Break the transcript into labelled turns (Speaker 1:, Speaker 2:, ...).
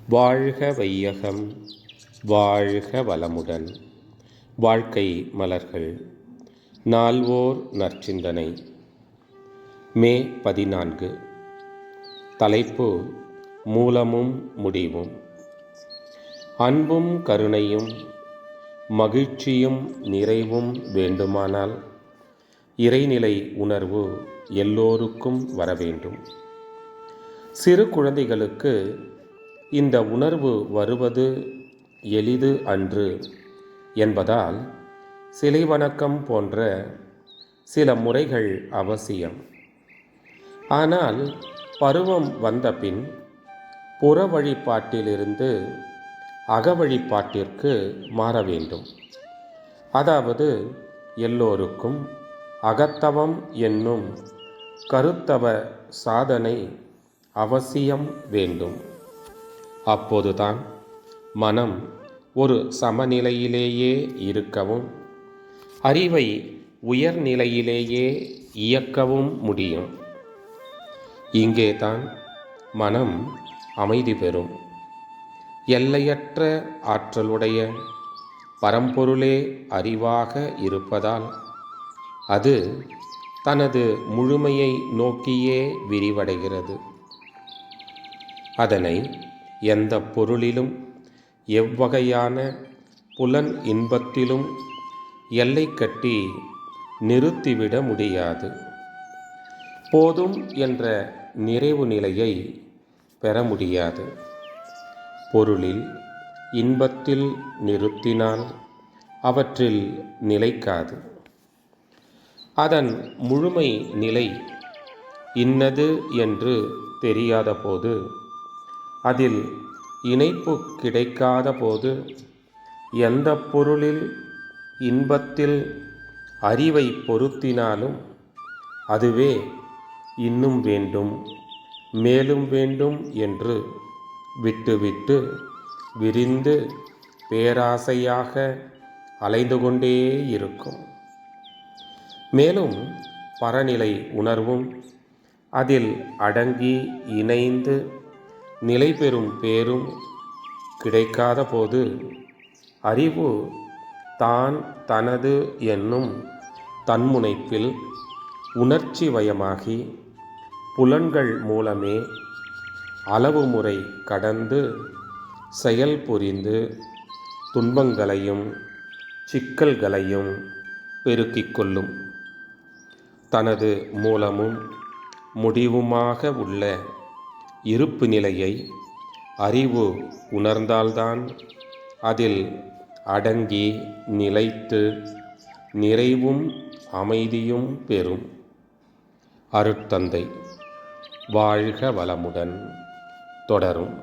Speaker 1: வாழ்க வையகம், வாழ்க வளமுடன். வாழ்க்கை மலர்கள். நால்வோர் நற்சிந்தனை. மே 14. தலைப்பு: மூலமும் முடிவும். அன்பும் கருணையும் மகிழ்ச்சியும் நிறைவும் வேண்டுமானால் இறைநிலை உணர்வு எல்லோருக்கும் வர வேண்டும். சிறு குழந்தைகளுக்கு இந்த உணர்வு வருவது எளிது அன்று என்பதால் சிலை வணக்கம் போன்ற சில முறைகள் அவசியம். ஆனால் பருவம் வந்தபின் புற வழிபாட்டிலிருந்து அக வழிபாட்டிற்கு மாற வேண்டும். அதாவது எல்லோருக்கும் அகத்தவம் என்னும் கருத்தவ சாதனை அவசியம் வேண்டும். அப்போதுதான் மனம் ஒரு சமநிலையிலேயே இருக்கவும் அறிவை உயர்நிலையிலேயே இயக்கவும் முடியும். இங்கேதான் மனம் அமைதி பெறும். எல்லையற்ற ஆற்றலுடைய பரம்பொருளே அறிவாக இருப்பதால் அது தனது முழுமையை நோக்கியே விரிவடைகிறது. அதனை எந்த பொருளிலும் எவ்வகையான புலன் இன்பத்திலும் எல்லை கட்டி நிறுத்திவிட முடியாது. போதும் என்ற நிறைவு நிலையை பெற முடியாது. பொருளில் இன்பத்தில் நிறுத்தினால் அவற்றில் நிலைக்காது. அதன் முழுமை நிலை இன்னது என்று தெரியாத போது, அதில் இணைப்பு கிடைக்காத போது, எந்த பொருளில் இன்பத்தில் அறிவை பொருத்தினாலும் அதுவே இன்னும் வேண்டும், மேலும் வேண்டும் என்று விட்டுவிட்டு விரிந்து பேராசையாக அலைந்து கொண்டே இருக்கும். மேலும் பரநிலை உணர்வும் அதில் அடங்கி இணைந்து நிலை பெறும் பேரும் கிடைக்காத போது, அறிவு தான் தனது என்னும் தன்முனைப்பில் உணர்ச்சி வயமாகி புலன்கள் மூலமே அளவு முறை கடந்து செயல் புரிந்து துன்பங்களையும் சிக்கல்களையும் பெருக்கிக் கொள்ளும். தனது மூலமும் முடிவுமாக உள்ள இருப்பு நிலையை அறிவு உணர்ந்தால்தான் அதில் அடங்கி நிலைத்து நிறைவும் அமைதியும் பெறும். அருட்தந்தை. வாழ்க வளமுடன். தொடரும்.